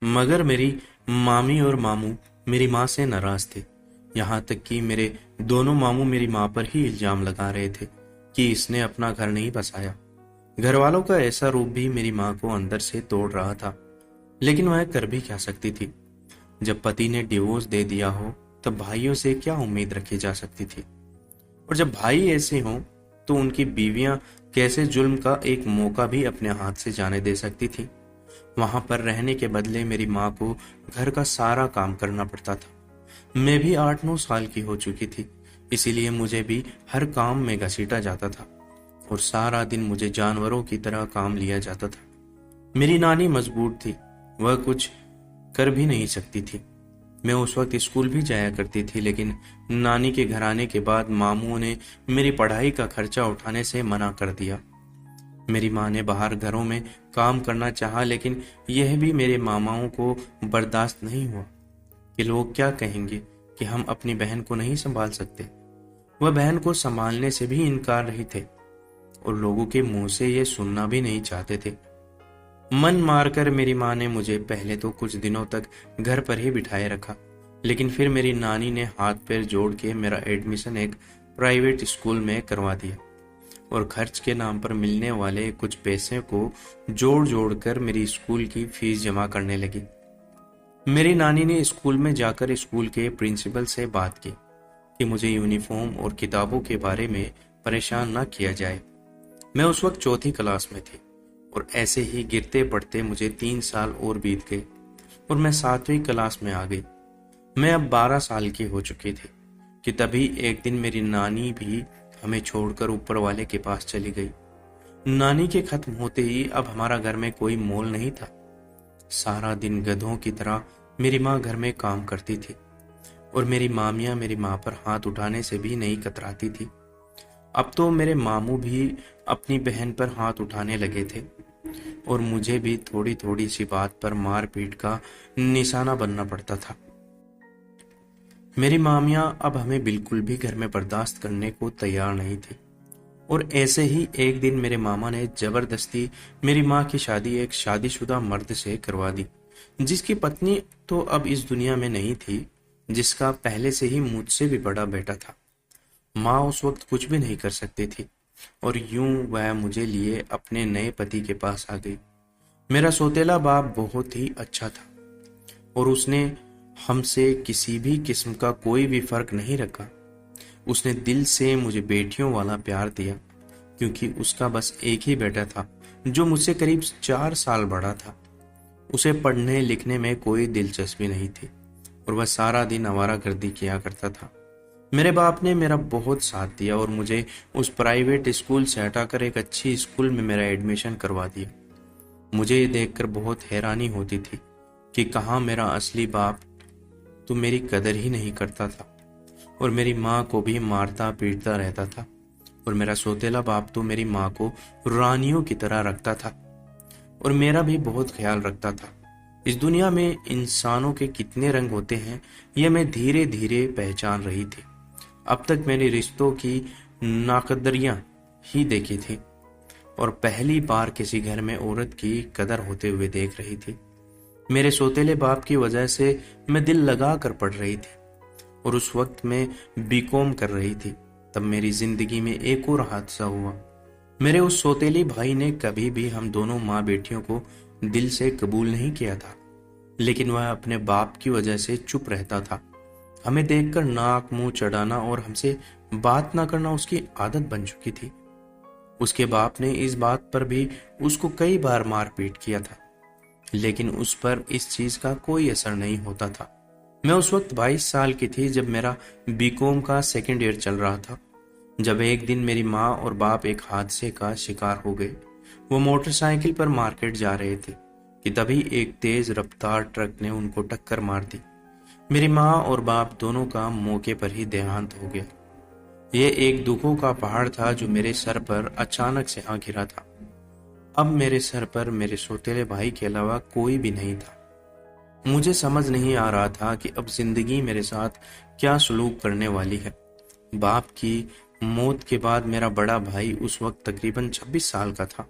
मगर मेरी मामी और मामू मेरी माँ से नाराज थे। यहाँ तक कि मेरे दोनों मामू मेरी माँ पर ही इल्जाम लगा रहे थे कि इसने अपना घर नहीं बसाया। घर वालों का ऐसा रूप भी मेरी माँ को अंदर से तोड़ रहा था, लेकिन वह कर भी क्या सकती थी। जब पति ने डिवोर्स दे दिया हो तब भाइयों से क्या उम्मीद रखी जा सकती थी। और जब भाई ऐसे हों तो उनकी बीवियां कैसे जुल्म का एक मौका भी अपने हाथ से जाने दे सकती थी। वहां पर रहने के बदले मेरी माँ को घर का सारा काम करना पड़ता था। मैं भी 8-9 साल की हो चुकी थी, इसीलिए मुझे भी हर काम में घसीटा जाता था और सारा दिन मुझे जानवरों की तरह काम लिया जाता था। मेरी नानी मजबूर थी, वह कुछ कर भी नहीं सकती थी। मैं उस वक्त स्कूल भी जाया करती थी, लेकिन नानी के घर आने के बाद मामू ने मेरी पढ़ाई का खर्चा उठाने से मना कर दिया। मेरी माँ ने बाहर घरों में काम करना चाहा, लेकिन यह भी मेरे मामाओं को बर्दाश्त नहीं हुआ कि लोग क्या कहेंगे कि हम अपनी बहन को नहीं संभाल सकते। वह बहन को संभालने से भी इनकार रही थे और लोगों के मुंह से ये सुनना भी नहीं चाहते थे। मन मारकर मेरी माँ ने मुझे पहले तो कुछ दिनों तक घर पर ही बिठाए रखा, लेकिन फिर मेरी नानी ने हाथ पैर जोड़ के मेरा एडमिशन एक प्राइवेट स्कूल में करवा दिया और खर्च के नाम पर मिलने वाले कुछ पैसे को जोड़ जोड़ कर मेरी स्कूल की फीस जमा करने लगी। मेरी नानी ने स्कूल में जाकर स्कूल के प्रिंसिपल से बात की कि मुझे यूनिफॉर्म और किताबों के बारे में परेशान न किया जाए। मैं उस वक्त चौथी क्लास में थी और ऐसे ही गिरते पड़ते मुझे 3 साल और बीत गए और मैं 7वीं क्लास में आ गई। मैं अब 12 साल की हो चुकी थी कि तभी एक दिन मेरी नानी भी हमें छोड़कर ऊपर वाले के पास चली गई। नानी के खत्म होते ही अब हमारा घर में कोई मोल नहीं था। सारा दिन गधों की तरह मेरी माँ घर में काम करती थी और मेरी मामियाँ मेरी माँ पर हाथ उठाने से भी नहीं कतराती थी। अब तो मेरे मामू भी अपनी बहन पर हाथ उठाने लगे थे और मुझे भी थोड़ी थोड़ी सी बात पर मार पीट का निशाना बनना पड़ता था। मेरी मामियां अब हमें बिल्कुल भी घर में बर्दाश्त करने को तैयार नहीं थी और ऐसे ही एक दिन मेरे मामा ने जबरदस्ती मेरी माँ की शादी एक शादीशुदा मर्द से करवा दी, जिसकी पत्नी तो अब इस दुनिया में नहीं थी, जिसका पहले से ही मुझसे भी बड़ा बेटा था। माँ उस वक्त कुछ भी नहीं कर सकती थी और यूं वह मुझे लिए अपने नए पति के पास आ गई। मेरा सौतेला बाप बहुत ही अच्छा था और उसने हमसे किसी भी किस्म का कोई भी फर्क नहीं रखा। उसने दिल से मुझे बेटियों वाला प्यार दिया, क्योंकि उसका बस एक ही बेटा था जो मुझसे करीब 4 साल बड़ा था। उसे पढ़ने लिखने में कोई दिलचस्पी नहीं थी और वह सारा दिन आवारागर्दी किया करता था। मेरे बाप ने मेरा बहुत साथ दिया और मुझे उस प्राइवेट स्कूल से हटाकर एक अच्छी स्कूल में मेरा एडमिशन करवा दिया। मुझे ये देखकर बहुत हैरानी होती थी कि कहाँ मेरा असली बाप तो मेरी कदर ही नहीं करता था और मेरी माँ को भी मारता पीटता रहता था और मेरा सौतेला बाप तो मेरी माँ को रानियों की तरह रखता था और मेरा भी बहुत ख्याल रखता था। इस दुनिया में इंसानों के कितने रंग होते हैं यह मैं धीरे धीरे पहचान रही थी। अब तक मैंने रिश्तों की नाकदरियां ही देखी थी और पहली बार किसी घर में औरत की कदर होते हुए देख रही थी। मेरे सौतेले बाप की वजह से मैं दिल लगा कर पढ़ रही थी और उस वक्त मैं बीकॉम कर रही थी। तब मेरी जिंदगी में एक और हादसा हुआ। मेरे उस सौतेले भाई ने कभी भी हम दोनों माँ बेटियों को दिल से कबूल नहीं किया था, लेकिन वह अपने बाप की वजह से चुप रहता था। हमें देखकर नाक मुंह चढ़ाना और हमसे बात ना करना उसकी आदत बन चुकी थी। उसके बाप ने इस बात पर भी उसको कई बार मारपीट किया था, लेकिन उस पर इस चीज का कोई असर नहीं होता था। मैं उस वक्त 22 साल की थी जब मेरा बीकॉम का सेकेंड ईयर चल रहा था, जब एक दिन मेरी माँ और बाप एक हादसे का शिकार हो गए। वो मोटरसाइकिल पर मार्केट जा रहे थे कि तभी एक तेज रफ्तार ट्रक ने उनको टक्कर मार दी। मेरी माँ और बाप दोनों का मौके पर ही देहांत हो गया। ये एक दुखों का पहाड़ था जो मेरे सर पर अचानक से आ गिरा था। अब मेरे सर पर मेरे सौतेले भाई के अलावा कोई भी नहीं था। मुझे समझ नहीं आ रहा था कि अब जिंदगी मेरे साथ क्या सलूक करने वाली है। बाप की मौत के बाद मेरा बड़ा भाई उस वक्त तकरीबन 26 साल का था।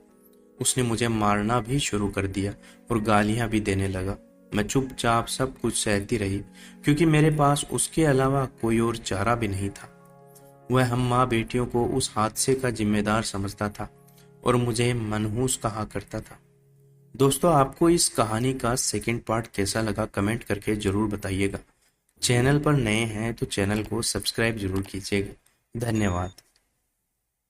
उसने मुझे मारना भी शुरू कर दिया और गालियां भी देने लगा। मैं चुपचाप सब कुछ सहती रही, क्योंकि मेरे पास उसके अलावा कोई और चारा भी नहीं था। वह हम माँ बेटियों को उस हादसे का जिम्मेदार समझता था और मुझे मनहूस कहा करता था। दोस्तों, आपको इस कहानी का सेकंड पार्ट कैसा लगा कमेंट करके जरूर बताइएगा। चैनल पर नए हैं तो चैनल को सब्सक्राइब जरूर कीजिएगा। धन्यवाद।